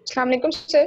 अस्सलाम वालेकुम सर।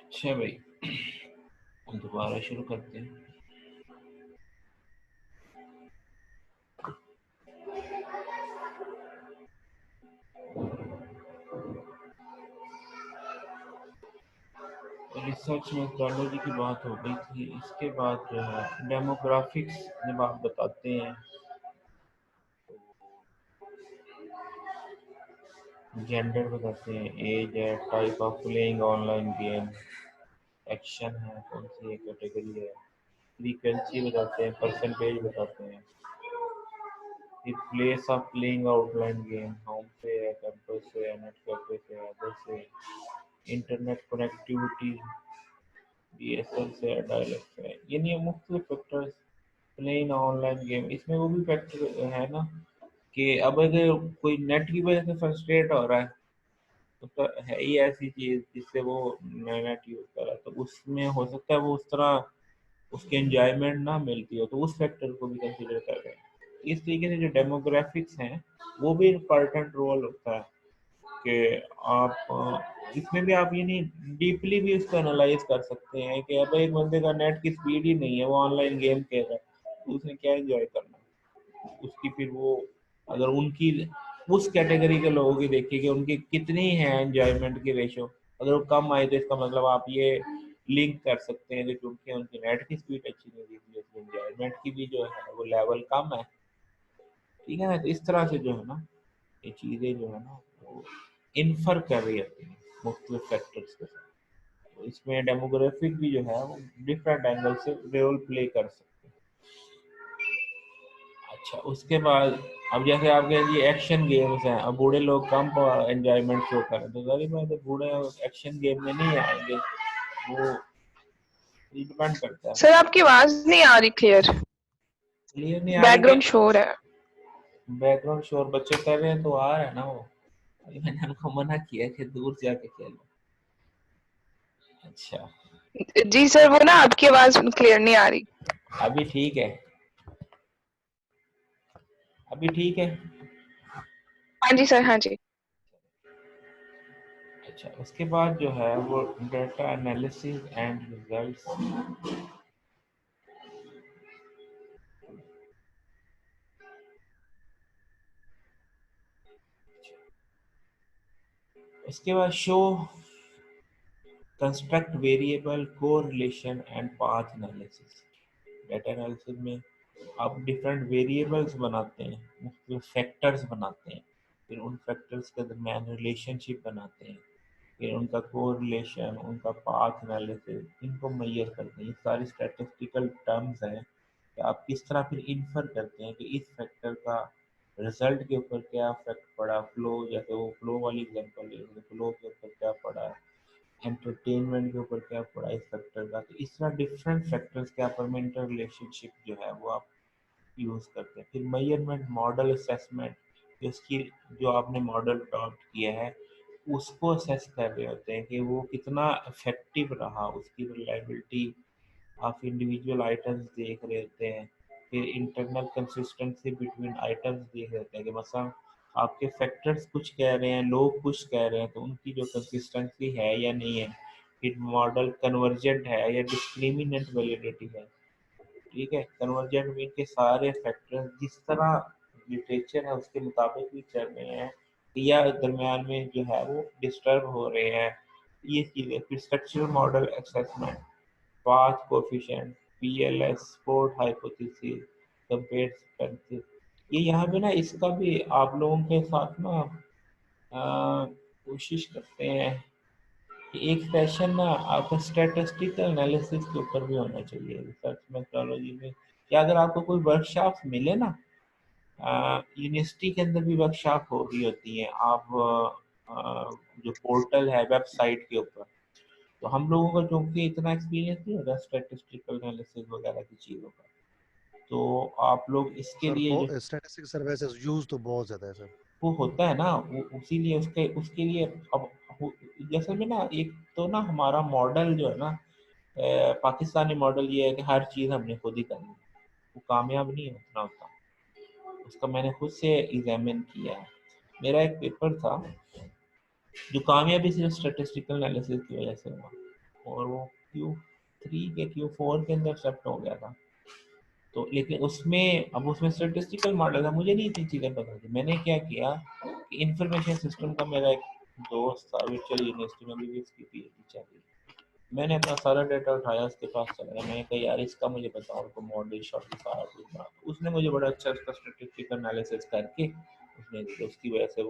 अच्छा भाई, दोबारा शुरू करते हैं। रिसर्च मेथोडोलॉजी की बात हो गई थी। इसके बाद जो है डेमोग्राफिक्स जब आप बताते हैं, जेंडर बताते हैं, एज है, type of playing online game, action है, कौन सी कैटेगरी है, फ्रीक्वेंसी बताते हैं, परसेंटेज बताते हैं, फिर place of playing offline game, home से है, कैंपस से है, नेट कैफे से है, अदर से, इंटरनेट कनेक्टिविटी, डीएसएल से है, डायलेक्ट से है। यानी मुख्तलिफ फैक्टर्स प्लेइंग ऑनलाइन गेम। इसमें वो भी फैक्टर है ना कि अब अगर कोई नेट की वजह से फ्रस्ट्रेट हो रहा है तो है ही ऐसी चीज जिससे वो नेट यूज कर रहा है, तो उसमें हो सकता है वो उस तरह उसके एंजॉयमेंट ना मिलती हो, तो उस फैक्टर को भी कंसिडर कर रहे हैं। इस तरीके से जो डेमोग्राफिक्स हैं वो भी इम्पोर्टेंट रोल होता है कि आप इसमें भी आप ये नहीं डीपली भी उसको एनालाइज कर सकते हैं कि अब एक बंदे का नेट की स्पीड ही नहीं है, वो ऑनलाइन गेम खेल रहा है, तो उसने क्या एंजॉय करना है उसकी। फिर वो अगर उनकी उस कैटेगरी के लोगों की देखिए कि उनकी कितनी है एंजॉयमेंट की रेशो, अगर वो कम आई तो इसका मतलब आप ये लिंक कर सकते हैं कि क्योंकि उनकी नेट की स्पीड अच्छी नहीं थी, एंजॉयमेंट की भी जो है वो लेवल कम है। ठीक है ना, तो इस तरह से जो है ना ये चीज़ें जो है ना वो इन्फर कर रही होती हैं मुख्तलिफ फैक्टर्स के साथ। तो इसमें डेमोग्राफिक भी जो है वो डिफरेंट एंगल से रोल प्ले कर सकते हैं। अच्छा, उसके बाद अब जैसे आपके जी एक्शन गेम्स हैं, अब बूढ़े लोग कम एंजॉयमेंट शो करें तो जाहिर बात है बूढ़े एक्शन गेम में नहीं आएंगे, वो डिपेंड करता है। सर आपकी आवाज नहीं आ रही क्लियर, क्लियर नहीं आ रही बैकग्राउंड कि शोर है। बैकग्राउंड शोर बच्चे कर रहे हैं तो आ रहा है ना वो, अभी मैंने उनको मना किया कि दूर जाके खेलो। अच्छा, जी सर, वो ना आपकी आवाज क्लियर नहीं आ रही। अभी ठीक है। अभी ठीक है? हाँ जी सर, हाँ जी। अच्छा, उसके बाद जो है वो डाटा एनालिसिस एंड रिजल्ट्स। उसके बाद show construct variable correlation and path analysis. Data analysis में आप डिफरेंट वेरिएबल्स बनाते हैं, मुख्तलिफ फैक्टर्स बनाते हैं, फिर उन फैक्टर्स के दरमियान रिलेशनशिप बनाते हैं, फिर उनका कोरिलेशन, उनका पाथ एनालिसिस, इनको मेजर करते हैं। ये सारी स्टैटिस्टिकल टर्म्स हैं कि आप किस तरह फिर इन्फर करते हैं कि इस फैक्टर का रिजल्ट के ऊपर क्या इफेक्ट पड़ा। फ्लो, जैसे वो फ्लो वाली एग्जांपल ले, फ्लो के ऊपर क्या पड़ा, एंटरटेनमेंट के ऊपर क्या पड़ा इस फैक्टर का। तो इस तरह डिफरेंट फैक्टर्स के आप में इंटर रिलेशनशिप जो है वो आप यूज़ करते हैं। फिर मेजरमेंट, मॉडल असेसमेंट, उसकी जो आपने मॉडल अडॉप्ट किया है उसको असेस कर रहे होते हैं कि वो कितना इफेक्टिव रहा, उसकी रिलायबिलिटी। आप इंडिविजुअल आइटम्स देख रहे होते हैं, फिर इंटरनल कंसिस्टेंसी बिटवीन आइटम्स देख रहे होते हैं कि मतलब आपके फैक्टर्स कुछ कह रहे हैं, लोग कुछ कह रहे हैं, तो उनकी जो कंसिस्टेंसी है या नहीं है। फिर मॉडल कन्वर्जेंट है या डिस्क्रिमिनेंट वैलिडिटी है। ठीक है, कन्वर्जेंट मीन के सारे फैक्टर्स जिस तरह लिटरेचर है उसके मुताबिक भी चल रहे हैं या दरमियान में जो है वो डिस्टर्ब हो रहे हैं, ये चीज़ें। फिर structural model assessment, path coefficient, PLS, sport hypothesis, compare. ये यहाँ पे ना इसका भी आप लोगों के साथ ना कोशिश करते हैं कि एक सेशन ना आपका स्टैटिस्टिकल एनालिसिस के ऊपर भी होना चाहिए रिसर्च मेथोडोलॉजी में। कि अगर आपको कोई वर्कशॉप मिले ना, यूनिवर्सिटी के अंदर भी वर्कशॉप हो रही होती हैं, आप जो पोर्टल है वेबसाइट के ऊपर, तो हम लोगों का क्योंकि इतना एक्सपीरियंस नहीं होता स्टैटिस्टिकल एनालिसिस वगैरह की चीज़ों का, तो आप लोग इसके सर लिए जो स्टैटिस्टिक्स सर्विसेज यूज तो बहुत ज्यादा है सर। वो होता है ना वो उसीलिए उसके उसके लिए अब जैसे में ना एक तो ना हमारा मॉडल जो है ना, पाकिस्तानी मॉडल ये है कि हर चीज़ हमने खुद ही करनी है, वो कामयाब नहीं उतना होता। उसका मैंने खुद से एग्जामिन किया है। मेरा एक पेपर था जो कामयाबी सिर्फ स्टैटिस्टिकल एनालिसिस की वजह से हुआ, और वो Q3 के Q4 के अंदर शिफ्ट हो गया था। तो लेकिन उसमें अब उसमें स्टैटिस्टिकल मॉडल था, मुझे नहीं इतनी चीज़ें पता थी। मैंने क्या किया कि इंफॉर्मेशन सिस्टम का मेरा एक दोस्त था, वर्चुअल यूनिवर्सिटी में भी उसकी पीएचडी चल रही। मैंने अपना सारा डाटा उठाया, उसके पास चला गया, मैंने कहा यार इसका मुझे बताओ, उसको मॉडल शॉडल सारा कुछ बना। उसने मुझे बड़ा अच्छा उसका स्टैटिस्टिकल एनालिसिस करके उसने दिया। उसकी वजह से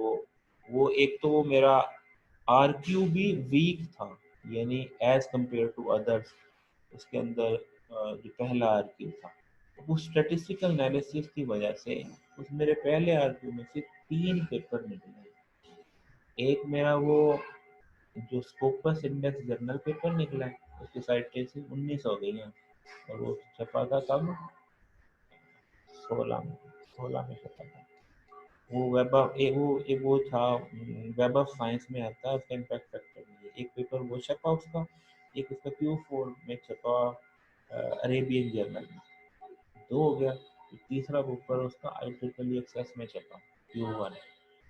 वो एक तो वो मेरा आरक्यू भी वीक था, यानी एज कंपेयर टू अदर्स उसके अंदर जो पहला आरक्यू था वो स्टैटिस्टिकल एनालिसिस की वजह से उस मेरे पहले आरक्यू में से 3 पेपर निकले। एक मेरा वो जो स्कोपस इंडेक्स जर्नल पेपर निकला है, उसकी साइटेशन 19 हो गई हैं, और वो छपा था तब 16 में छपा था। वो वेब ऑफ वो था वेब ऑफ साइंस में आता है, उसका इम्पैक्ट फैक्टर में एक पेपर वो छपा उसका। एक उसका Q4 में छपा अरेबियन जर्नल में, 2 हो गया। तीसरा पेपर उसका IEEE एक्सेस में छपा Q1।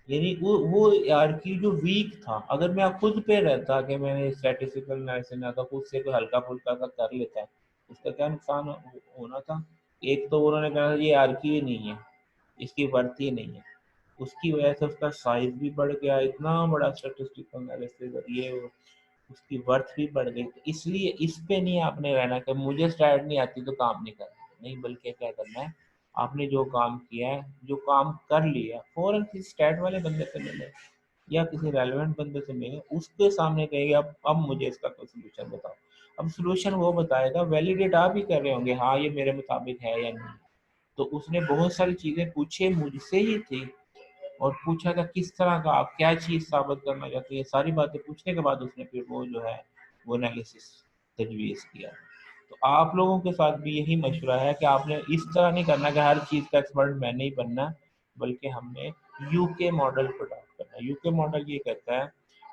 यानी वो यार की जो वीक था, अगर मैं खुद पे रहता कि मैंने स्टैटिस्टिकल एनालिसिस ना था, खुद से कोई हल्का फुल्का सा कर लेता, उसका क्या नुकसान होना था। एक तो उन्होंने कहा ये आर की ही नहीं है, इसकी वर्थ ही नहीं है। उसकी वजह से उसका साइज भी बढ़ गया, इतना बड़ा स्टैटिस्टिकल एनालिसिस, और ये उसकी वर्थ भी बढ़ गई। तो इसलिए इस पे नहीं आपने रहना कि मुझे स्टैट नहीं आती तो काम नहीं करना, नहीं, बल्कि क्या करना है, आपने जो काम किया है, जो काम कर लिया, फौरन किसी स्टैट वाले बंदे से मिले या किसी रेलेवेंट बंदे से मिले, उसके सामने कहेंगे अब मुझे इसका कोई सोल्यूशन बताओ। अब सोल्यूशन वो बताएगा, वैलिडेट आप ही कर रहे होंगे, हाँ ये मेरे मुताबिक है या नहीं। तो उसने बहुत सारी चीज़ें पूछे मुझसे ही थी, और पूछा था किस तरह का आप क्या चीज़ साबित करना चाहते हैं। सारी बातें पूछने के बाद उसने फिर वो जो है वो एनालिसिस तजवीज़ किया। तो आप लोगों के साथ भी यही मशवरा है कि आपने इस तरह नहीं करना कि हर चीज़ का एक्सपर्ट मैंने ही बनना, बल्कि हमने यूके मॉडल को अडॉप्ट करना है। यूके मॉडल ये कहता है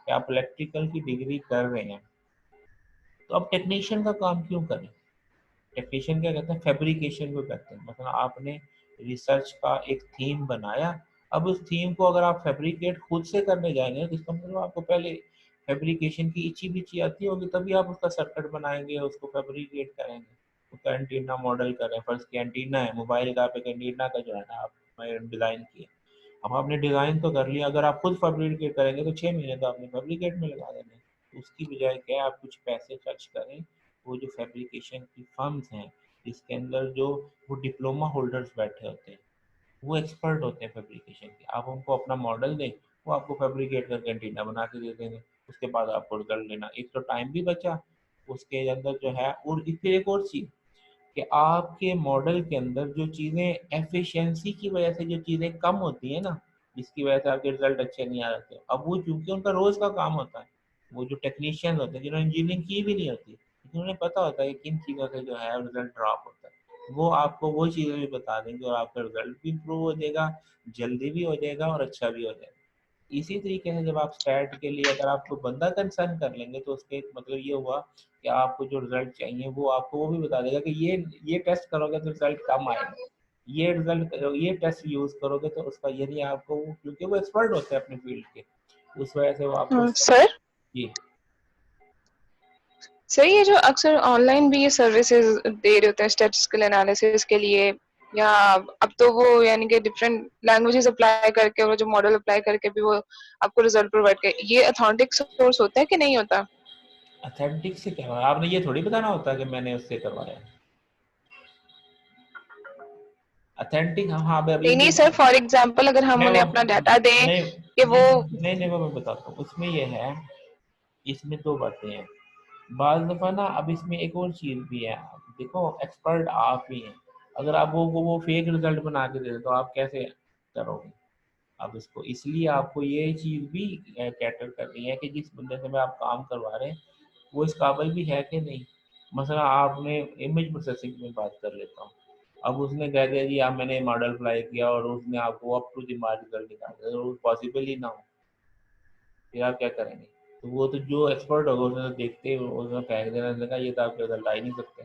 कि आप इलेक्ट्रिकल की डिग्री कर रहे हैं, तो अब टेक्नीशियन का काम क्यों करें। टेक्नीशियन क्या कहते हैं, फैब्रिकेशन को कहते हैं। मतलब आपने रिसर्च का एक थीम बनाया। अब उस थीम को अगर आप फैब्रिकेट खुद से करने जाएंगे तो इसका मतलब आपको पहले फैब्रिकेशन की इची बिची आती होगी, तभी आप उसका सर्किट बनाएंगे, उसको फैब्रिकेट करेंगे, उसका एंटीना मॉडल करें। फर्स्ट की एंटीना है मोबाइल का, आप एक एंटीना का जो है ना आप डिज़ाइन किए। अब आपने डिज़ाइन तो कर लिया, अगर आप खुद फैब्रिकेट करेंगे तो 6 महीने तो आपने फैब्रिकेट में लगा देने। तो उसकी बजाय क्या है, आप कुछ पैसे खर्च करें। वो जो फैब्रिकेशन की फर्म्स हैं इसके अंदर जो वो डिप्लोमा होल्डर्स बैठे होते हैं, वो एक्सपर्ट होते हैं फैब्रिकेशन के, आप उनको अपना मॉडल दें, वो आपको फैब्रिकेट करके एंटीना बना के दे देंगे। उसके बाद आपको रिजल्ट लेना, एक तो टाइम भी बचा उसके अंदर जो है। और फिर एक और चीज़ कि आपके मॉडल के अंदर जो चीज़ें एफिशिएंसी की वजह से जो चीज़ें कम होती है ना, जिसकी वजह से आपके रिजल्ट अच्छे नहीं आ जाते, अब वो चूंकि उनका रोज़ का काम होता है, वो जो टेक्नीशियन होते हैं जिन्होंने इंजीनियरिंग की भी नहीं होती, लेकिन उन्हें पता होता है कि किन चीज़ों से जो है रिजल्ट ड्रॉप होता है, वो आपको वो चीज़ें भी बता देंगे और आपका रिजल्ट भी इम्प्रूव हो जाएगा, जल्दी भी हो जाएगा और अच्छा भी हो जाएगा। इसी तरीके से जब आप स्टैट के लिए अगर आपको बंदा कंसर्न कर लेंगे तो उसके मतलब ये हुआ कि आपको जो रिजल्ट चाहिए वो आपको वो भी बता देगा कि ये टेस्ट करोगे तो रिजल्ट कम आएगा, ये टेस्ट यूज करोगे तो उसका यदि आपको क्योंकि वो एक्सपर्ट होते हैं अपने फील्ड के, उस वजह से वो आपको सर जी सर ये जो अक्सर ऑनलाइन भी ये सर्विसेज दे रहे होते हैं स्टैटिस्टिकल एनालिसिस के लिए, या अब तो वो यानी कि डिफरेंट लैंग्वेजेस अप्लाई करके और जो मॉडल अप्लाई करके भी वो आपको रिजल्ट प्रोवाइड कर, ये अथेंटिक सोर्स होता है कि नहीं होता? अथेंटिक से क्या हुआ? आपने ये थोड़ी बताना होता कि मैंने उससे करवाया अथेंटिक। हाँ हाँ, अभी नहीं नहीं सर, फॉर एग्जांपल अगर हम मैं उन्हें वो अपना डाटा दें नहीं कि वो नहीं वो मैं बताता हूँ। उसमें ये है, इसमें दो बातें हैं। बाज़ दफ़ा ना अब इसमें एक और चीज़ भी है, देखो एक्सपर्ट आप ही हैं, अगर आप वो फेक रिजल्ट बना के दे दे तो आप कैसे करोगे? अब इसको इसलिए आपको ये चीज़ भी कैटर करनी है कि जिस बंदे से मैं आप काम करवा रहे हैं वो इस काबिल भी है कि नहीं। मसला आपने इमेज प्रोसेसिंग में बात कर लेता हूँ, अब उसने कह दिया जी आप मैंने मॉडल अप्लाई किया और उसने आपको up to the mark result निकाल दिया, तो वो पॉसिबल ही ना हो, फिर आप क्या करेंगे? तो वो तो जो एक्सपर्ट होगा उसने तो देखते ही उसने फेंक देना, उसने कहा ये तो आपके रिजल्ट आ ही नहीं सकते।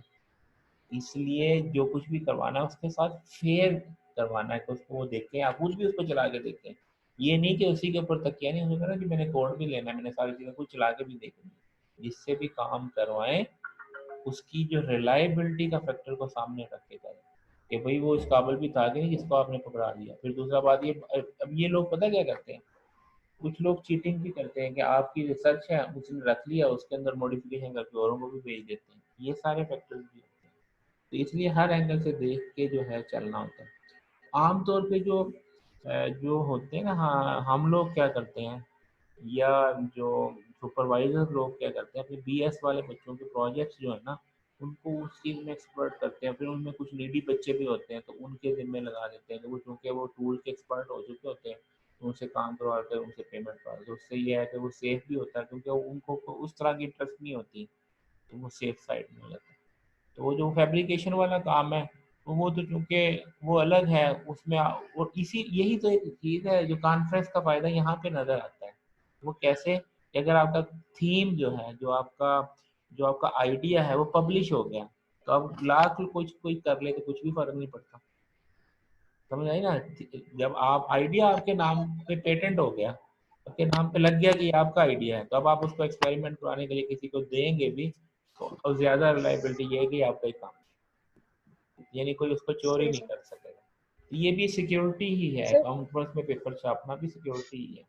इसलिए जो कुछ भी करवाना है उसके साथ फेयर करवाना है कि उसको वो देखें, आप कुछ भी उसको चला के देखें। ये नहीं कि उसी के ऊपर तकिया नहीं हो ना कि मैंने कोड भी लेना है, मैंने सारी चीज़ें कुछ चला के भी देखनी है। जिससे भी काम करवाएं उसकी जो रिलायबिलिटी का फैक्टर को सामने रख के करें कि भाई वो इस काबिल भी था कि नहीं जिसको आपने पकड़ा दिया। फिर दूसरा बात ये, अब ये लोग पता क्या करते हैं, कुछ लोग चीटिंग भी करते हैं कि आपकी रिसर्च है उसने रख लिया, उसके अंदर मॉडिफिकेशन करके औरों को भी भेज देते हैं। ये सारे फैक्टर्स भी होते हैं, तो इसलिए हर एंगल से देख के जो है चलना होता है। आमतौर पे जो होते हैं ना, हाँ हम लोग क्या करते हैं या जो सुपरवाइजर लोग क्या करते हैं, अपने बीएस वाले बच्चों के प्रोजेक्ट्स जो है ना उनको उस चीज़ में एक्सपर्ट करते हैं। फिर उनमें कुछ नीडी बच्चे भी होते हैं तो उनके जिम्मे लगा देते हैं कि वो चूँकि वो टूल के एक्सपर्ट हो चुके होते हैं तो उनसे काम करवाते हैं, उनसे पेमेंट करवाते हैं। उससे ये है कि वो सेफ भी होता है क्योंकि उनको उस तरह की ट्रस्ट नहीं होती, तो वो सेफ साइड में हो जाता है। तो वो जो फैब्रिकेशन वाला काम है वो तो चूँकि वो अलग है उसमें और इसी यही तो एक चीज़ है जो कॉन्फ्रेंस का फ़ायदा यहाँ पे नज़र आता है। वो कैसे कि अगर आपका थीम जो है जो आपका आइडिया है वो पब्लिश हो गया तो अब लाख कुछ कोई कर ले तो कुछ भी फ़र्क नहीं पड़ता। समझ आई ना? जब आप आइडिया आपके नाम पे पेटेंट हो गया, आपके नाम पे लग गया कि ये आपका आइडिया है, तो अब आप उसको एक्सपेरिमेंट करवाने के लिए किसी को देंगे भी तो और ज़्यादा रिलायबिलिटी ये है कि आपका ही काम, यानी कोई उसको चोरी सही नहीं सर। कर सकेगा। तो ये भी सिक्योरिटी ही है, सर कॉन्फ्रेंस में पेपर छापना भी सिक्योरिटी ही है।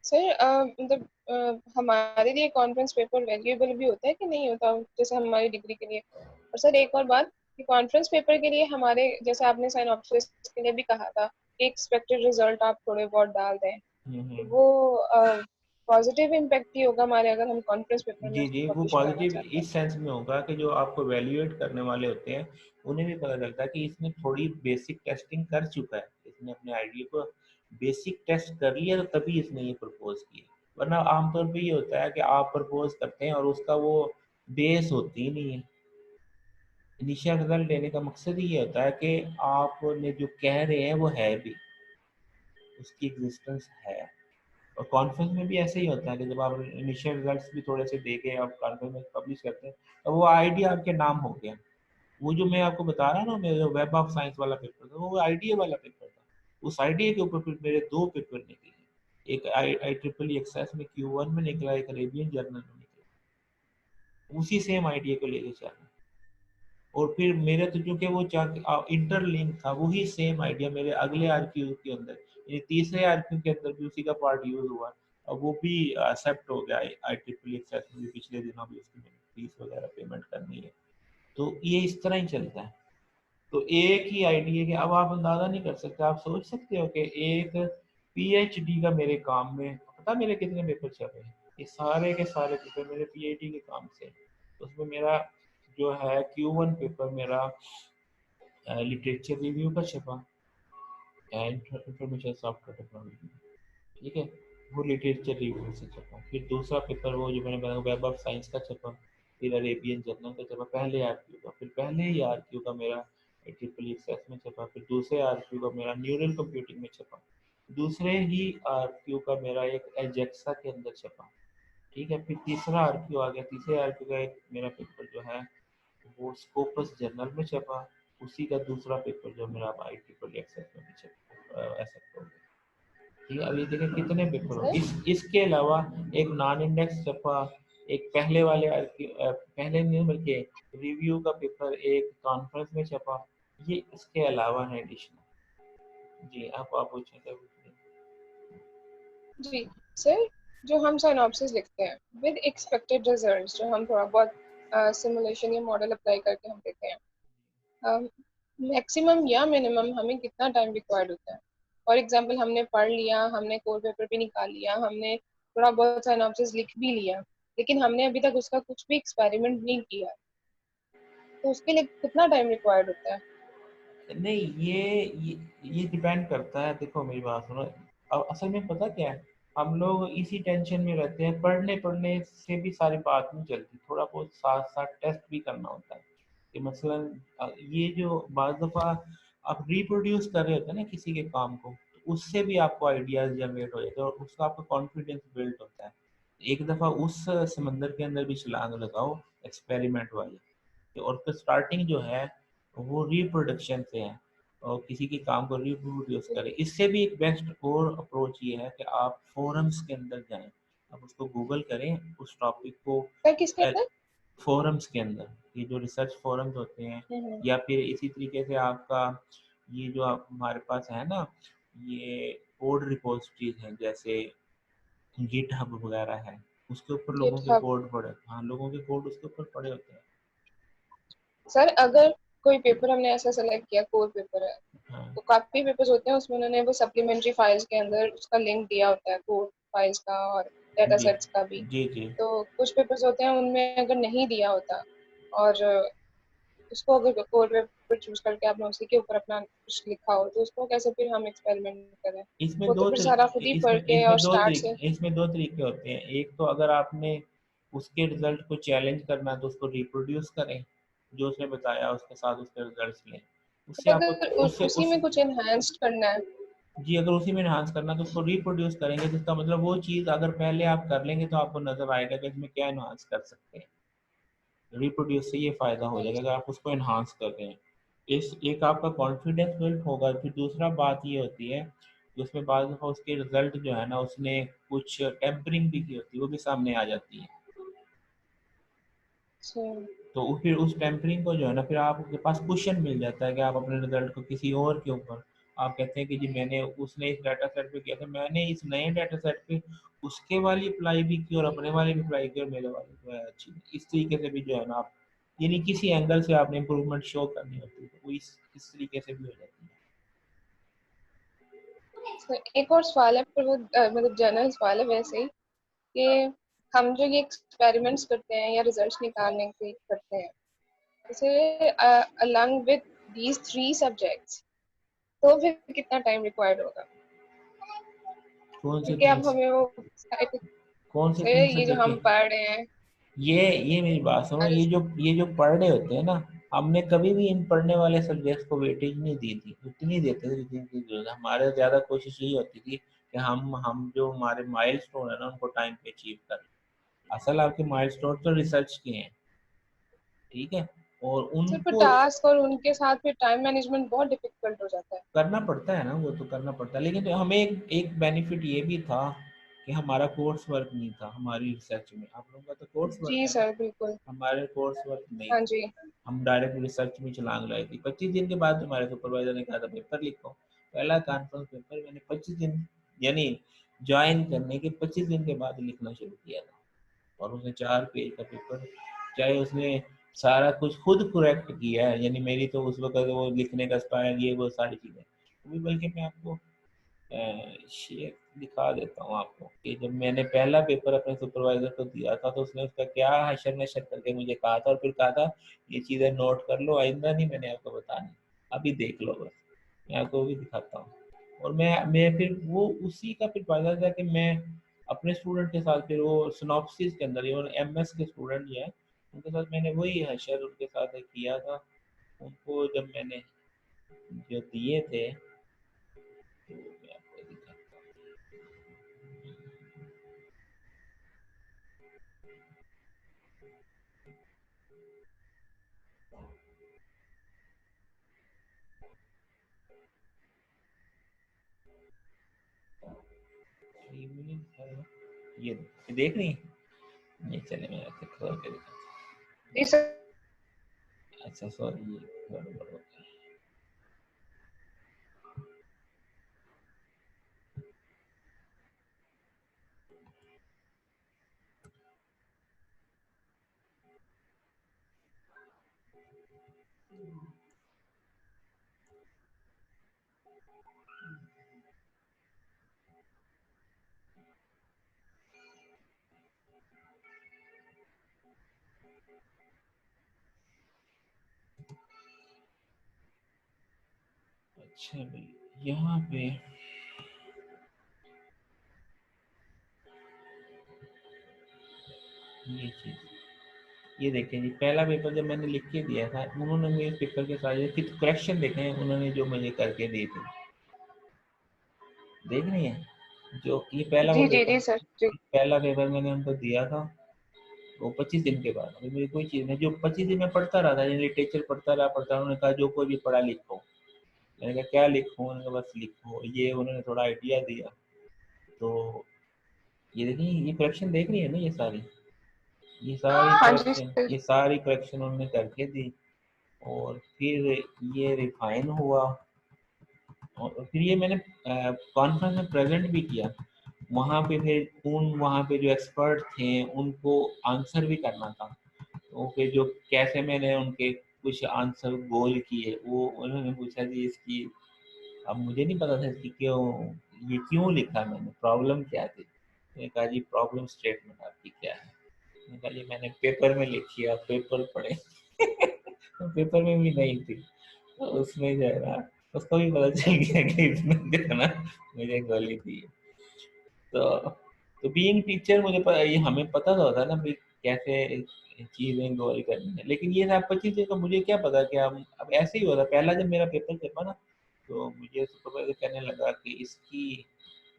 सर मतलब हमारे लिए कॉन्फ्रेंस पेपर वैल्यूएबल भी होता है कि नहीं होता, जैसे हमारी डिग्री के लिए? और सर एक और बात कि कॉन्फ्रेंस पेपर के लिए हमारे, जैसे आपने साइनॉप्सिस के लिए भी कहा था कि एक्सपेक्टेड रिजल्ट आप थोड़े बहुत डाल दें, तो हम्म। वो पॉजिटिव इम्पैक्ट ही होगा हमारे, अगर हम कॉन्फ्रेंस पेपर में जी उसको जी, वो पब्लिश कराना पॉजिटिव चाहते हैं। इस सेंस में होगा कि जो आपको वैल्यूएट करने वाले होते हैं उन्हें भी पता चलता है कि इसने थोड़ी बेसिक टेस्टिंग कर चुका है, इसने अपने आइडिया को बेसिक टेस्ट कर लिया तो तभी इसने ये प्रपोज किया। वरना आमतौर पे ये होता है कि आप प्रपोज करते हैं और उसका वो बेस होती ही नहीं है। इनिशियल रिजल्ट लेने का मकसद ही ये होता है कि आपने जो कह रहे हैं वो है भी, उसकी एग्जिस्टेंस है। और कॉन्फ्रेंस में भी ऐसे ही होता है कि जब आप इनिशियल रिजल्ट्स भी थोड़े से दे के आप कॉन्फ्रेंस में पब्लिश करते हैं तो वो आइडिया आपके नाम हो गया, वो जो मैं आपको बता रहा ना, मेरा वेब ऑफ साइंस वाला पेपर था, वो आईडीए वाला पेपर था। उस आईडीए के ऊपर फिर मेरे 2 पेपर निकले, एक आई ट्रिपल एक्सेस में Q1 में निकला, एक अरेबियन जर्नल में निकला, उसी सेम आईडीए को लेके चला। और फिर मेरे तो चूंकि वो इंटरलिंक था, वही सेम आइडिया मेरे अगले आरक्यू के अंदर, ये तीसरे आरक्यू के अंदर भी उसी का पार्ट यूज हुआ, और वो भी एक्सेप्ट हो गया आई ट्रिपल एक्सेस में भी। पिछले दिनों भी उसकी मैंने फीस वगैरह पेमेंट करनी है। तो ये इस तरह ही चलता है। तो एक ही आईडिया के, अब आप अंदाजा नहीं कर सकते, आप सोच सकते हो कि एक पीएचडी का मेरे काम में, पता मेरे कितने पेपर छपे हैं? ये सारे के सारे पेपर मेरे पीएचडी के काम से। उसमें मेरा जो है Q1 पेपर मेरा लिटरेचर रिव्यू का छपा, इंफॉर्मेशन सॉफ्टवेयर टेक्नोलॉजी, ठीक है, वो लिटरेचर रिव्यू से छपा। फिर दूसरा पेपर वो जो मैंने बताया वेब ऑफ साइंस का छपा, फिर अरेबियन जर्नल का छपा पहले आरक्यू का, फिर पहले ही आरक्यू का मेरा ट्रिपल एक्सेस में छपा, फिर दूसरे आरक्यू का मेरा न्यूरल कंप्यूटिंग में छपा, दूसरे ही आरक्यू का मेरा एक एजेक्सा के अंदर छपा, ठीक है। फिर तीसरा आरक्यू आ गया, तीसरे आरक्यू का एक मेरा पेपर जो है वो स्कोपस जर्नल में छपा, उसी का दूसरा पेपर जो मेरा आई ट्रिपल एक्सेस में भी छपा, ऐसा हो गया, ठीक है। अब ये देखें कितने पेपर हो। सर इसके अलावा एक नॉन इंडेक्स छपा, एक पहले वाले पहले नहीं बल्कि रिव्यू का पेपर एक कॉन्फ्रेंस में छपा, ये इसके अलावा है एडिशनल। जी आप पूछें क्या पूछ जी सर, जो हम साइनॉप्सिस लिखते हैं विद एक्सपेक्टेड रिजल्ट्स, जो हम थोड़ा बहुत सिमुलेशन या मॉडल अप्लाई करके हम देते हैं, मैक्सिमम या मिनिमम हमें कितना टाइम रिक्वायर्ड होता है? फॉर एग्जांपल हमने पढ़ लिया, हमने कोर पेपर भी निकाल लिया, हमने थोड़ा बहुत साइनॉप्सिस लिख भी लिया, लेकिन हमने अभी तक उसका कुछ भी एक्सपेरिमेंट नहीं किया, तो उसके लिए कितना टाइम रिक्वायर्ड होता है? नहीं, ये डिपेंड करता है। देखो मेरी बात सुनो, अब असल में पता क्या है, हम लोग इसी टेंशन में रहते हैं, पढ़ने पढ़ने से भी सारी बात नहीं चलती, थोड़ा बहुत साथ साथ टेस्ट भी करना होता है। कि मसलन ये जो बाज़ दफ़ा आप रिप्रोड्यूस कर रहे होते हैं ना किसी के काम को, तो उससे भी आपको आइडियाज़ जनरेट हो जाते हैं और उसका आपका कॉन्फिडेंस बिल्ड होता है। एक दफ़ा उस समंदर के अंदर भी छलांग लगाओ एक्सपेरिमेंट वाली, और फिर स्टार्टिंग जो है वो रिप्रोडक्शन से है, और किसी के काम को रिप्रोड्यूस करें। इससे भी एक बेस्ट और अप्रोच ये है कि आप फोरम्स के अंदर जाएं, आप उसको गूगल करें उस टॉपिक को, सर किसके अंदर? फोरम्स के अंदर, ये जो रिसर्च फोरम्स होते हैं, हम्म। या फिर इसी तरीके से आपका ये जो आप हमारे पास है ना, ये कोड रिपोजिटरीज हैं जैसे गिट हब वगैरह है, उसके ऊपर लोगों के गिटहब। कोड पड़े, हाँ लोगों के कोड उसके ऊपर पड़े होते हैं। सर अगर कोई पेपर हमने ऐसा सेलेक्ट किया, कोर पेपर है, हाँ तो काफी पेपर्स होते हैं उसमें उन्होंने वो सप्लीमेंट्री फाइल्स के अंदर उसका लिंक दिया होता है, कोड फाइल्स का और डेटा जी सेट्स का भी। जी जी। तो कुछ पेपर्स होते हैं उनमें अगर नहीं दिया होता, और उसको अगर कोर पेपर चूज करके आपने उसी के ऊपर अपना कुछ लिखा हो, तो उसको कैसे फिर हम एक्सपेरिमेंट करें? इसमें वो तो दो फिर सारा खुद तरीके ही पढ़ के और स्टार्ट से। इसमें दो तरीके होते हैं। एक तो अगर आपने उसके रिजल्ट को चैलेंज करना है तो उसको रिप्रोड्यूस करें, जो उसने बताया उसके साथ उसके रिजल्ट्स लें, उससे आपको अगर उससे उसी उस में कुछ एनहांस्ड करना है। जी अगर उसी में इन्हांस करना है तो उसको रिप्रोड्यूस करेंगे, तो इसका मतलब वो चीज़ अगर पहले आप कर लेंगे तो आपको नजर आएगा कि इसमें क्या इन्हांस कर सकते हैं। रिप्रोड्यूस से ये फ़ायदा हो जाएगा अगर आप उसको इन्हांस कर रहे हैं, इस एक आपका कॉन्फिडेंस बिल्ड होगा। फिर दूसरा बात ये होती है कि उसमें बाद दफ़ा उसके रिजल्ट जो है ना, उसने कुछ टेम्परिंग भी की होती है, वो भी सामने आ जाती है। अच्छा। तो फिर उस टेम्परिंग को जो है ना, फिर आपके पास क्वेश्चन मिल जाता है कि आप अपने रिजल्ट को किसी और के ऊपर आप कहते हैं कि जी मैंने उसने इस डाटा सेट पे किया था, मैंने इस नए डाटा सेट पे उसके वाली अप्लाई भी की और अपने वाले भी अप्लाई की और मेरे वाले जो है अच्छी। इस तरीके से भी जो है ना आप, यानी किसी एंगल से आपने इम्प्रूवमेंट शो करनी होती है, तो वो इस तरीके से भी हो जाती है। सर एक और सवाल है, पर वो मतलब जनरल सवाल है वैसे ही, कि हम जो ये एक्सपेरिमेंट्स करते हैं या रिजल्ट्स निकालने के करते हैं, जैसे along with these three subjects, तो फिर कितना टाइम रिक्वायर्ड होगा? कौन से क्योंकि तीन अब हमें वो कौन से से तीन ये जो सब्जेक्ट हम के? पढ़ रहे हैं। ये मेरी बात सुनो, ये जो पढ़ रहे होते हैं ना, हमने कभी भी इन पढ़ने वाले सब्जेक्ट्स को वेटेज नहीं दी थी, उतनी देते थे जितनी की जरूरत है। हमारे ज़्यादा कोशिश यही होती थी कि हम जो हमारे माइलस्टोन है ना उनको टाइम पे अचीव कर लें। असल आपके माइलस्टोन तो रिसर्च के हैं, ठीक है। और सर पर उनको टास्क और उनके साथ फिर टाइम मैनेजमेंट बहुत डिफिकल्ट हो जाता है। करना पड़ता है ना, वो तो करना पड़ता है, लेकिन तो हमें एक बेनिफिट ये भी था कि हमारा कोर्स वर्क नहीं था हमारी रिसर्च में। आप लोगों का तो कोर्स वर्क जी है ना, सर बिल्कुल। हमारे कोर्स वर्क नहीं हाँ था। जी। हम डायरेक्ट रिसर्च में छलांग लगाई थी। 25 दिन के बाद हमारे सुपरवाइजर ने कहा था पेपर लिखो। पहला कॉन्फ्रेंस पेपर मैंने 25 दिन, यानी ज्वाइन करने के 25 दिन के बाद लिखना शुरू किया था। और उसने 4 पेज का पेपर, चाहे उसने सारा कुछ खुद करेक्ट किया है, यानी मेरी तो उस वक्त वो लिखने का स्टाइल ये वो सारी चीज़ें अभी, बल्कि मैं आपको शेयर दिखा देता हूँ आपको कि जब मैंने पहला पेपर अपने सुपरवाइजर को दिया था तो उसने उसका क्या हशर नशर करके मुझे कहा था, और फिर कहा था ये चीज़ें नोट कर लो, आइंदा नहीं मैंने आपको बतानी, अभी देख लो बस। मैं आपको भी दिखाता हूँ। और मैं फिर वो उसी का फिर फायदा था कि मैं अपने स्टूडेंट के साथ फिर वो सिनॉप्सिस के अंदर इवन एमएस के स्टूडेंट जो है उनके साथ मैंने वही हशर उनके साथ किया था। उनको जब मैंने जो दिए थे तो मैं आपको दिखाता हूँ। ईमेल है, ये देख रही हैं? ये चले मैं आपसे खोल के दिखाता जी सर। हूँ। अच्छा सॉरी, ये गड़बड़ हो गया। अच्छा भाई, यहाँ पे ये चीज़, ये देखें जी, पहला पेपर जब मैंने लिख के दिया था उन्होंने मेरे पेपर के साथ फिर करेक्शन देखे हैं उन्होंने जो मुझे करके दी थी, देख रही हैं? जो ये पहला वो जी जी पेपर, जी सर जी। पहला पेपर मैंने उनको दिया था वो 25 दिन के बाद। अभी मेरी कोई चीज़ नहीं, जो 25 दिन में पढ़ता रहा था, यानी लिटरेचर पढ़ता रहा, उन्होंने कहा जो कोई भी पढ़ा लिखो। मैंने कहा क्या लिखूँ, उन्होंने कहा बस लिखो, ये उन्होंने थोड़ा आइडिया दिया। तो ये देखिए, ये करेक्शन देख रही है ना, हाँ जी सर। ये सारी करेक्शन उन्होंने करके दी। और फिर ये रिफाइन हुआ, और फिर ये मैंने कॉन्फ्रेंस में प्रेजेंट भी किया। वहाँ पे फिर वहाँ पे जो एक्सपर्ट थे उनको आंसर भी करना था। तो फिर जो कैसे मैंने उनके कुछ आंसर गोल किए, वो उन्होंने पूछा जी इसकी, अब मुझे नहीं पता था इसकी क्यों, ये क्यों लिखा मैंने, प्रॉब्लम क्या थी। मैंने कहा जी प्रॉब्लम स्टेटमेंट आपकी क्या है। मैंने कहा जी मैंने पेपर में लिखी, आप पेपर पढ़े। तो पेपर में भी नहीं थी, तो उसमें जो है ना उसको भी पता चल गया कि इसने जो है ना मुझे गाली दी है। तो बीइंग टीचर मुझे ये हमें पता तो होता है ना भाई कैसे चीज़ें गोल करनी है, लेकिन ये सब 25 का मुझे क्या पता कि हम अब ऐसे ही होता। पहला जब मेरा पेपर चला ना तो मुझे सुपरवाइजर कहने लगा कि इसकी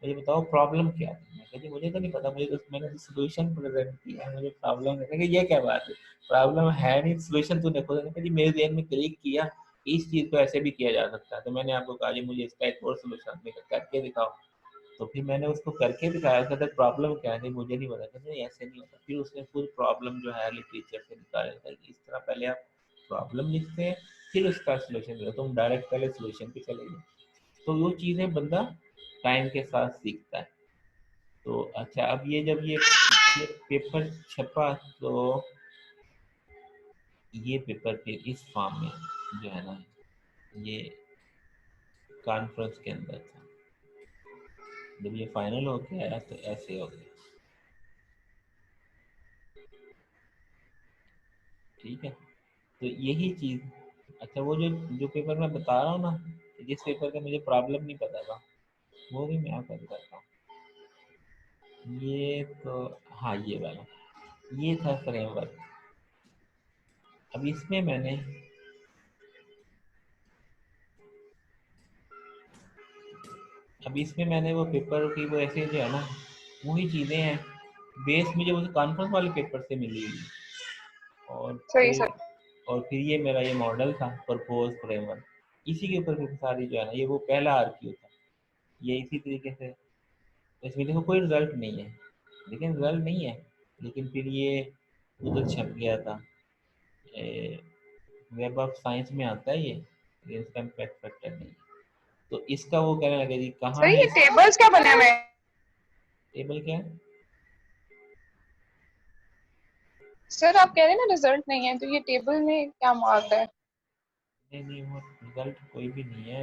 मुझे बताओ प्रॉब्लम क्या थी। मैं कहा जी मुझे तो नहीं पता, मुझे तो मैंने सोल्यूशन प्रेजेंट किया है, मुझे प्रॉब्लम है कि ये क्या बात है, प्रॉब्लम है नहीं, सोल्यूशन तूने खुद ने कहा जी मेरे जहन में क्लिक किया इस चीज़ को ऐसे भी किया जा सकता है। तो मैंने आपको कहा जी मुझे इसका एक और सोल्यूशन करके दिखाओ। तो फिर मैंने उसको करके दिखाया, कहता प्रॉब्लम क्या है, नहीं मुझे नहीं पता, कहते नहीं ऐसे नहीं होता। फिर उसने खुद प्रॉब्लम जो है लिटरेचर से निकाला था कि इस तरह पहले आप प्रॉब्लम लिखते हैं फिर उसका सोल्यूशन देते, तुम डायरेक्ट पहले सोल्यूशन पे चले गए। तो वो चीज़ें बंदा टाइम के साथ सीखता है। तो अच्छा, अब ये जब ये पेपर छपा तो ये पेपर फिर इस फॉर्म में जो है ना ये कॉन्फ्रेंस के अंदर था। जब ये फाइनल हो गया तो ऐसे हो गया, ठीक है। तो यही चीज़, अच्छा वो जो पेपर मैं बता रहा हूँ ना, जिस पेपर का मुझे प्रॉब्लम नहीं पता था वो भी मैं आपको बताता हूँ। ये तो हाँ ये वाला, ये था फ्रेमवर्क। अब इसमें मैंने वो पेपर की वो ऐसे जो है ना वही चीज़ें हैं, बेस मुझे उस कॉन्फ्रेंस वाले पेपर से मिली हुई। और सही फिर सर। और फिर ये मेरा ये मॉडल था प्रपोज फ्रेमवर्क, इसी के ऊपर फिर सारी जो है ना, ये वो पहला आरक्यू था, ये इसी तरीके से। इसमें देखो कोई रिजल्ट नहीं है, लेकिन रिजल्ट नहीं है, लेकिन फिर ये उधर छप गया था, वेब ऑफ साइंस में आता है ये, लेकिन इसका इम्पैक्ट फैक्टर नहीं है। तो इसका वो कहने लगे जी कहाँ सर है ये टेबल्स क्या बने हुए हैं? टेबल क्या है? सर आप कह रहे हैं ना रिजल्ट नहीं है, तो ये टेबल में क्या मार्क्ड है? नहीं नहीं, वो रिजल्ट कोई भी नहीं है,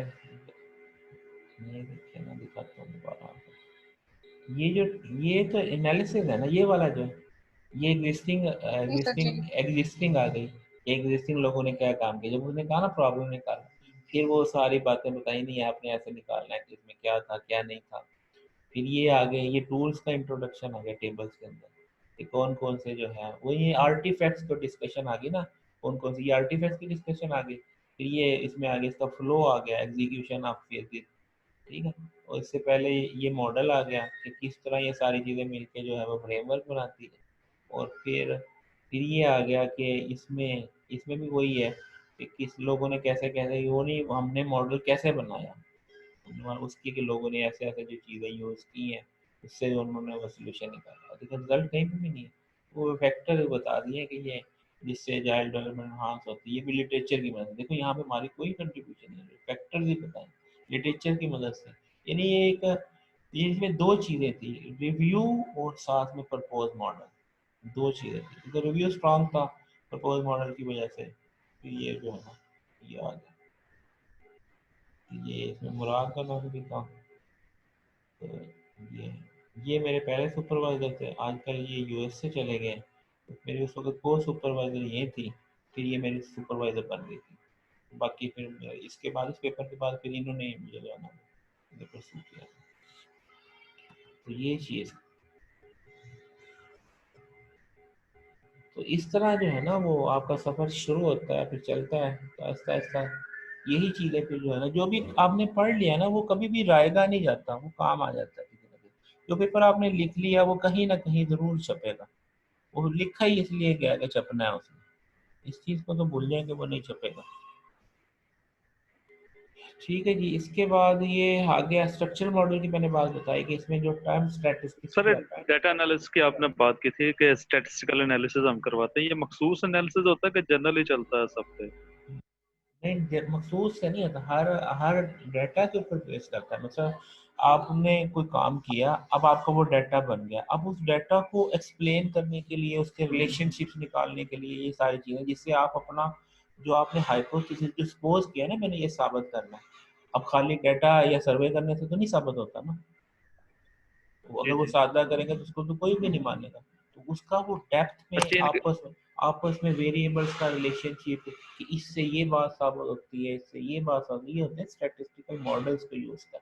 ये देखिए ना, दिखाता हूँ दोबारा आपको। ये जो, ये तो एनालिसिस है ना, ये वाला जो है, ये एग्जिस्टिंग जी सर जी। एग्जिस्टिंग एग्जिस्टिंग आ गई। एग्जिस्टिंग लोगों ने क्या काम किया, जब उसने कहा ना प्रॉब्लम निकालना, फिर वो सारी बातें बताई, नहीं आपने ऐसे निकालना है कि इसमें क्या था क्या नहीं था। फिर ये आ गए, ये टूल्स का इंट्रोडक्शन आ गया टेबल्स के अंदर, कि कौन कौन से जो है वो, ये आर्टिफैक्ट्स को डिस्कशन आ गई ना, कौन कौन से ये आर्टिफैक्ट्स की डिस्कशन आ गई। फिर ये इसमें आ गया, इसका फ्लो आ गया, एग्जीक्यूशन ऑफ फेजेस, ठीक है। और इससे पहले ये मॉडल आ गया कि किस तरह ये सारी चीज़ें मिलके जो है वो फ्रेमवर्क बनाती है। और फिर ये आ गया कि इसमें इसमें भी वही है कि किस लोगों ने कैसे कैसे, वो नहीं हमने मॉडल कैसे बनाया, उसकी के लोगों ने ऐसे ऐसे जो चीज़ें यूज़ की हैं, उससे उन्होंने वो सोल्यूशन निकाला, लेकिन रिजल्ट कहीं पे भी नहीं है। वो फैक्टर बता दिए कि ये जिससे जाइल्ड डेवलपमेंट हार्स होती है, ये भी लिटरेचर की मदद से। देखो यहाँ पे हमारी कोई कंट्रीब्यूशन नहीं है, फैक्टर ही बताएं लिटरेचर की मदद से। यानी ये इसमें दो चीज़ें थी, रिव्यू और साथ में प्रपोज मॉडल, दो चीज़ें थी। तो रिव्यू स्ट्रांग था प्रपोज मॉडल की वजह से, फिर ये जो है ना, ये आ गया। ये इसमें मुराद का नाम भी था। तो ये मेरे पहले सुपरवाइजर थे, आजकल ये यूएस से चले गए। तो मेरी उस वक्त को सुपरवाइजर ये थी, फिर ये मेरी सुपरवाइजर बन गई थी। बाकी फिर इसके बाद, इस पेपर के बाद, फिर इन्होंने मुझे जो है ना परस्यू किया। तो ये चीज़, तो इस तरह जो है ना वो आपका सफ़र शुरू होता है, फिर चलता है तो आहिस्ता आहिस्ता। यही चीज़ें फिर जो है ना, जो भी आपने पढ़ लिया ना, वो कभी भी रायगा नहीं जाता, वो काम आ जाता है किसी न किसी। जो पेपर आपने लिख लिया वो कहीं ना कहीं ज़रूर छपेगा, वो लिखा ही इसलिए गया कि छपना है उसमें। इस चीज़ को तो भूल जाएंगे, वो नहीं छपेगा। ठीक है जी। इसके बाद ये आ गया स्ट्रक्चर मॉडल की, मैंने बात बताई कि इसमें जो टर्म स्टैटिस्टिक्स सर भी आता है। डेटा एनालिसिस की आपने बात की थी कि स्टैटिस्टिकल एनालिसिस हम करवाते हैं, ये मखसूस एनालिसिस होता है कि जनरली चलता है सब पे? नहीं, मखसूस से नहीं होता, हर हर डाटा के ऊपर बेस करता है। मतलब आपने कोई काम किया, अब आपका वो डाटा बन गया, अब उस डाटा को एक्सप्लेन करने के लिए, उसके रिलेशनशिप्स निकालने के लिए, ये सारी चीज़ें, जिससे आप अपना जो आपने हाइपोथेसिस जो सपोज किया ना मैंने ये साबित करना है, अब खाली डाटा या सर्वे करने से तो नहीं साबित होता ना। तो जी अगर वो जी। सादा करेंगे तो उसको तो कोई भी नहीं मानेगा। तो उसका वो डेप्थ और में चेन आपस में वेरिएबल्स का रिलेशनशिप, कि इससे ये बात साबित होती है, इससे ये बात साबित, ये होते हैं स्टैटिस्टिकल मॉडल्स को यूज कर।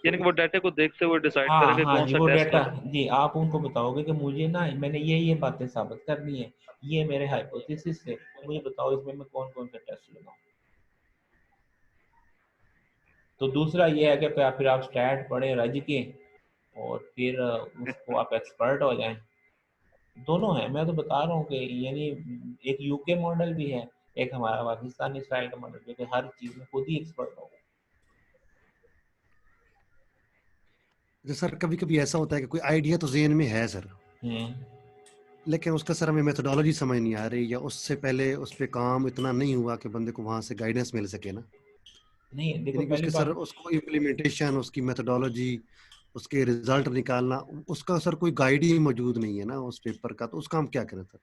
यानी कि वो डाटा को देखते हुए डिसाइड हाँ करेंगे हाँ कौन जी, सा वो टेस्ट डाटा, लगाना है। जी आप उनको बताओगे कि मुझे ना, मैंने ये बातें साबित करनी है, ये मेरे हाइपोथेसिस से, मुझे बताओ इसमें मैं कौन कौन सा टेस्ट लगाऊं। तो दूसरा ये है कि फिर आप स्टैट पढ़े रज के, और फिर उसको आप एक्सपर्ट हो जाएं। दोनों है, मैं तो बता रहा हूँ कि यानी एक यूके मॉडल भी है, एक हमारा पाकिस्तानी स्टाइल का मॉडल भी है, कि हर चीज़ में खुद ही एक्सपर्ट हो। तो सर कभी कभी ऐसा होता है कि कोई आइडिया तो जेहन में है सर, लेकिन उसका सर हमें मेथोडोलॉजी समझ नहीं आ रही, या उससे पहले उस पर काम इतना नहीं हुआ कि बंदे को वहां से गाइडेंस मिल सके ना। नहीं देखो, यानी कि पहली उसके सर बात, उसको इम्प्लीमेंटेशन, उसकी मेथोडोलॉजी, उसके रिजल्ट निकालना, उसका सर कोई गाइड ही मौजूद नहीं है ना उस पेपर का। तो उसका हम क्या करें सर?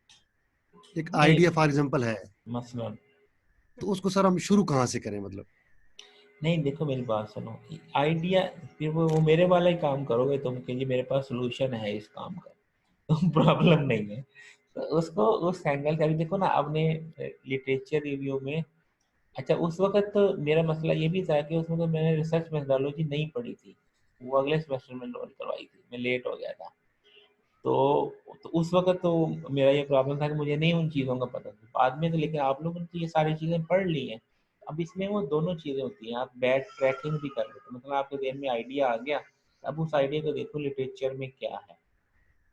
एक नहीं आइडिया फॉर एग्जांपल है, मसलन, तो उसको सर हम शुरू कहाँ से करें मतलब? नहीं देखो मेरी बात सुनो, आइडिया, फिर वो मेरे वाला ही काम करोगे तुम कि जी मेरे पास सोल्यूशन है इस काम का, तो प्रॉब्लम नहीं है। तो उसको उस एंगल का भी देखो ना, आपने लिटरेचर रिव्यू में, अच्छा उस वक्त तो मेरा मसला ये भी था कि उसमें तो मैंने रिसर्च मेथोडोलॉजी नहीं पढ़ी थी, वो अगले सेमेस्टर में लॉन्च करवाई थी, मैं लेट हो गया था। तो उस वक्त तो मेरा ये प्रॉब्लम था कि मुझे नहीं उन चीज़ों का पता था, बाद में तो, लेकिन आप लोगों ने तो ये सारी चीज़ें पढ़ ली हैं। अब इसमें वो दोनों चीज़ें होती हैं, आप बैक ट्रैकिंग भी कर लेते, मतलब आपके जेहन में आइडिया आ गया, अब उस आइडिया को देखो लिटरेचर में क्या है।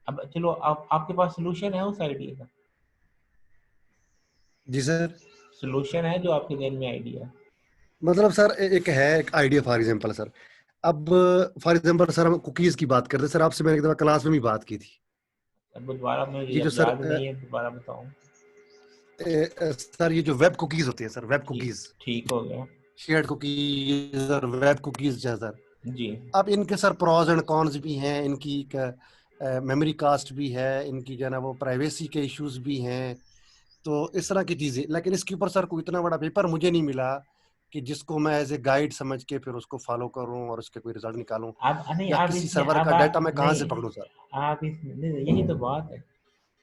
अब चलो, आप आपके पास सोल्यूशन है उस आइडिया का, जी सर। सोल्यूशन है जो आपके जहन में आइडिया? मतलब सर एक है एक आइडिया फॉर एग्जांपल सर, अब फॉर एग्जांपल सर हम कुकीज की बात करते हैं सर, आपसे मैंने एक दफा क्लास में भी बात की थी। अब दोबारा मुझे ये जो अब सर याद नहीं है, दोबारा बताऊं। सर ये जो वेब कुकीज होती है सर, वेब ठीक कुकीज, ठीक हो गया शेयर्ड कुकीज और वेब कुकीज जो है सर, जी। अब इनके सर प्रॉज एंड कॉन्स भी हैं, इनकी मेमोरी कास्ट भी है, इनकी जो है ना वो प्राइवेसी के इश्यूज भी हैं, तो इस तरह की चीजें। लेकिन इसके ऊपर सर कोई इतना बड़ा पेपर मुझे नहीं मिला कि जिसको मैं एज ए गाइड समझ के फिर उसको फॉलो करूं और उसके कोई रिजल्ट निकालूं, आप नहीं, या आप किसी इसमें सर्वर अब का आप डाटा मैं कहाँ से नहीं, पकड़ूं सर? आप इसमें नहीं, यही तो बात है।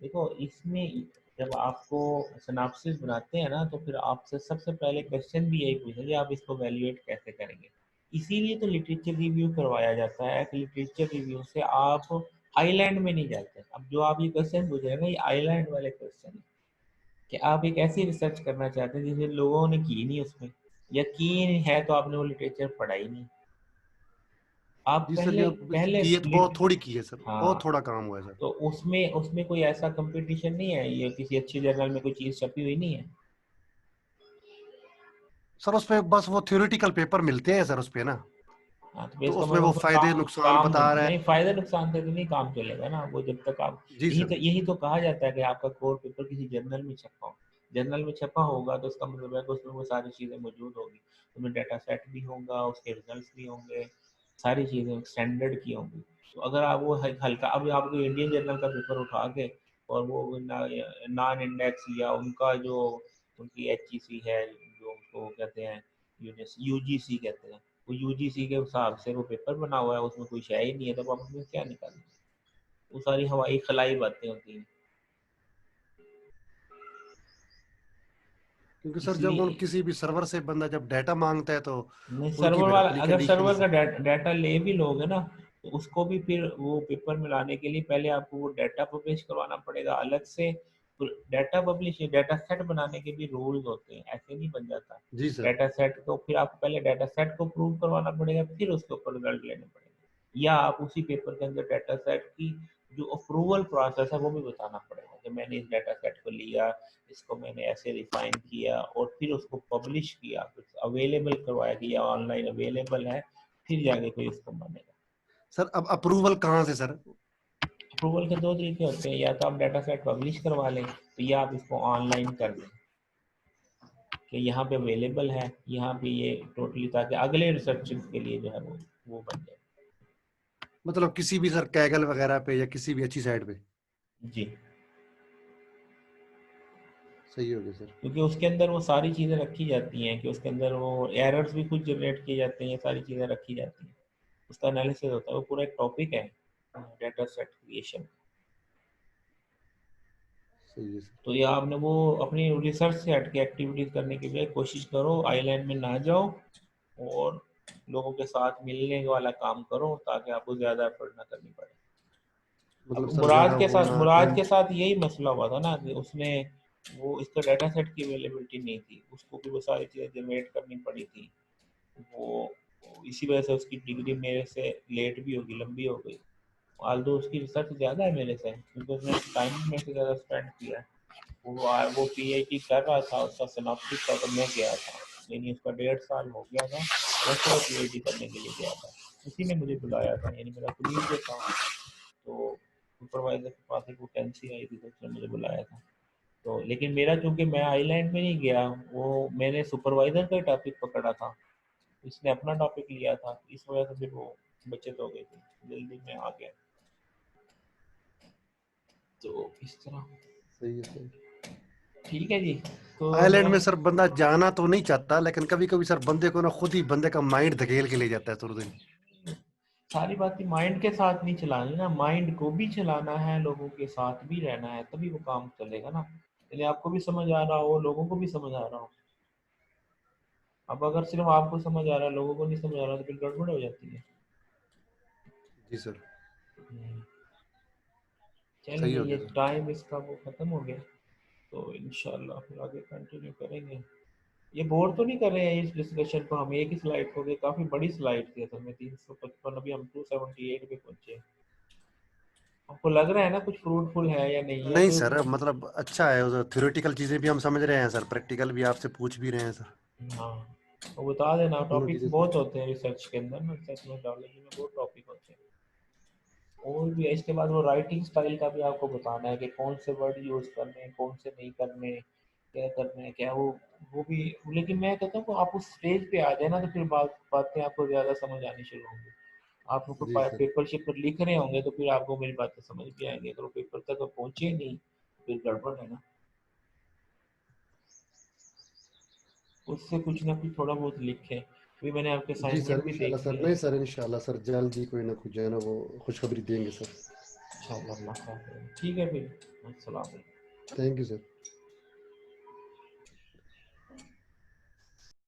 देखो इसमें जब आपको सिनॉप्सिस बनाते हैं ना, तो फिर आपसे सबसे पहले क्वेश्चन भी यही पूछेंगे आप इसको वैल्यूएट कैसे करेंगे। इसीलिए तो लिटरेचर रिव्यू करवाया जाता है कि लिटरेचर रिव्यू से आप आइलैंड में नहीं जाते। अब जो आप ये क्वेश्चन पूछ रहे हैं ना, ये आइलैंड वाले क्वेश्चन है कि आप एक ऐसी रिसर्च करना चाहते हैं जिसे लोगों ने की नहीं, उसमें यकीन है तो आपने वो लिटरेचर पढ़ा ही नहीं। आप जी सर, पहले ये पहले की है तो बहुत थोड़ी की है सर, बहुत हाँ, थोड़ा काम हुआ है सर। तो उसमें उसमें कोई ऐसा कंपटीशन नहीं है, ये किसी अच्छी जर्नल में कोई चीज़ छपी हुई नहीं है। सर उस पे बस वो थ्योरेटिकल पेपर मिलते हैं सर उस पे ना, हाँ, तो तो इसका उसमें मतलब वो उसमें फायदे काम नुकसान काम बता रहा नहीं, है। फायदा नुकसान से तो नहीं काम चलेगा ना वो, जब तक आप जी सर। यही तो कहा जाता है कि आपका कोर पेपर किसी जर्नल में छपा हो। जर्नल में छपा होगा तो इसका मतलब है कि उसमें वो सारी चीज़ें मौजूद होगी, उसमें डाटा सेट भी होगा, उसके रिजल्ट भी होंगे, सारी चीज़ें स्टैंडर्ड की होंगी। तो अगर आप वो हल्का, अब आपको इंडियन जर्नल का पेपर उठा के और वो नॉन इंडेक्स या उनका जो उनकी HEC है, जो उसको कहते हैं UGC कहते हैं, वो UGC के हिसाब से वो पेपर बना हुआ है, उसमें कोई शय ही नहीं है, तो आप उसमें क्या निकालेंगे? वो सारी हवाई खलाई बातें होती हैं। क्योंकि सर जब उन इसलिए किसी भी सर्वर से बंदा जब डाटा मांगता है तो नहीं, उनकी सर्वर फिर वाला अपनी अगर सर्वर कंडीशंस। का डाटा ले भी लोगे ना, तो उसको भी फिर वो पेपर में लाने के लिए पहले आपको वो डाटा पब्लिश करवाना पड़ेगा अलग से। डाटा पब्लिश, डाटा सेट बनाने के भी रूल्स होते हैं, ऐसे नहीं बन जाता। जी सर। डाटा सेट को फिर आपको पहले डाटा सेट को प्रूव करवाना पड़ेगा, फिर उसके ऊपर रिजल्ट लेने पड़ेगा। या आप उसी पेपर के अंदर डाटा सेट की जो अप्रूवल प्रोसेस है वो भी बताना पड़ेगा कि मैंने इस डाटा सेट को लिया, इसको मैंने ऐसे रिफाइन किया और फिर उसको पब्लिश किया, फिर अवेलेबल करवाया कि यह ऑनलाइन अवेलेबल है, फिर जाके कोई इसको मानेगा। सर अब अप्रूवल कहाँ से सर? अप्रूवल के दो तरीके होते हैं, या तो आप डाटा सेट पब्लिश करवा लें, तो या आप इसको ऑनलाइन कर दें कि यहाँ पे अवेलेबल है, यहाँ पे ये टोटली, ताकि अगले रिसर्चर्स के लिए जो है वो बन जाए। मतलब किसी भी सर कैगल वगैरह पे या किसी भी अच्छी साइट पे? जी, सही हो गया सर। क्योंकि उसके अंदर वो सारी चीज़ें रखी जाती हैं कि उसके अंदर वो एरर्स भी खुद जनरेट किए जाते हैं, ये सारी चीज़ें रखी जाती हैं, उसका एनालिसिस होता है, वो पूरा एक टॉपिक है डाटा सेट क्रिएशन। सही है सर। तो ये आपने वो अपनी रिसर्च से हट के एक्टिविटीज करने की बजाय कोशिश करो आइलैंड में ना जाओ, और लोगों के साथ मिलने वाला काम करो ताकि आपको ज़्यादा एफर्ट ना करनी पड़े। मतलब अब सर ज्यादा वो ना मुराद टाइम। के साथ यही मसला हुआ था ना कि उसने वो इसका डाटा सेट की अवेलेबिलिटी नहीं थी, उसको भी वो सारी चीज़ें जनरेट करनी पड़ी थी। वो इसी वजह से उसकी डिग्री मेरे से लेट भी होगी, लंबी हो गई। आल्दो उसकी रिसर्च ज़्यादा है मेरे से, क्योंकि उसने टाइम मेरे से ज़्यादा स्पेंड किया है। वो PhD कर रहा था, उसका सिनॉप्सिस था तो मैं गया था, यानी उसका 1.5 साल हो गया था, वैसे वो PhD करने के लिए गया था। उसी ने मुझे बुलाया था, यानी मेरा कुलीग जो था, तो सुपरवाइजर के पास एक वैकेंसी आई थी तो उसने मुझे बुलाया था। तो लेकिन मेरा, चूंकि मैं आइलैंड में नहीं गया, वो मैंने सुपरवाइजर का टॉपिक पकड़ा था, इसने अपना टॉपिक लिया था, इस वजह से फिर वो बचत हो गई थी, जल्दी में आ गया। तो इस तरह सही है सर। ठीक है जी। तो आइलैंड मैं में सर बंदा जाना तो नहीं चाहता, लेकिन कभी कभी सर बंदे को ना खुद ही बंदे का माइंड धकेल के ले जाता है तुरंत ही। सारी बातें माइंड के साथ नहीं चलानी ना, माइंड को भी चलाना है, लोगों के साथ भी रहना है, तभी वो काम चलेगा ना। यानी आपको भी समझ आ रहा हो, लोगों को भी समझ आ रहा हो। अब अगर सिर्फ आपको समझ आ रहा है, लोगों को नहीं समझ आ रहा, तो फिर गड़बड़ हो जाती है। जी सर। हम्म, सही चलिए, हो ये गया सर। टाइम इसका वो खत्म हो गया, तो इंशाल्लाह फिर आगे कंटिन्यू करेंगे। ये बोर तो नहीं कर रहे हैं इस डिस्कशन को? हम एक ही स्लाइड हो गए, काफी बड़ी स्लाइड थी असल में 355, अभी हम 278 पे पहुंचे। आपको लग रहा है ना कुछ फ्रूटफुल है या नहीं है? नहीं तो सर, मतलब अच्छा है, थ्योरेटिकल चीजें भी हम समझ रहे हैं सर, प्रैक्टिकल भी आपसे पूछ भी रहे हैं सर। हाँ, तो बता देना। दोनों टॉपिक चीजें सर। बहुत होते हैं रिसर्च के अंदर ना, रिसर्च मेथोडोलॉजी में बहुत टॉपिक होते हैं। और भी है। इसके बाद वो राइटिंग स्टाइल का भी आपको बताना है कि कौन से वर्ड यूज़ करने हैं, कौन से नहीं करने, क्या करना है, क्या वो भी। लेकिन मैं कहता हूँ कि आप उस स्टेज पे आ जाए ना, तो फिर बातें आपको ज़्यादा समझ आनी शुरू होंगी। आप उनको जी सर। पेपर शेपर लिख रहे होंगे तो फिर आपको मेरी बातें समझ भी आएंगी। अगर वो पेपर तक पहुँचे नहीं, फिर गड़बड़ है ना। उससे कुछ ना कुछ थोड़ा बहुत लिखें। अभी मैंने आपके जी सर असाइनमेंट भी इंशाल्लाह देख सर, लिए। नहीं सर इंशाल्लाह सर, जल्द ही कोई ना कुछ जो है ना वो खुशखबरी देंगे सर। इंशाल्लाह अल्लाह खैर करे। ठीक है फिर, अस्सलाम वालेकुम। Thank you sir.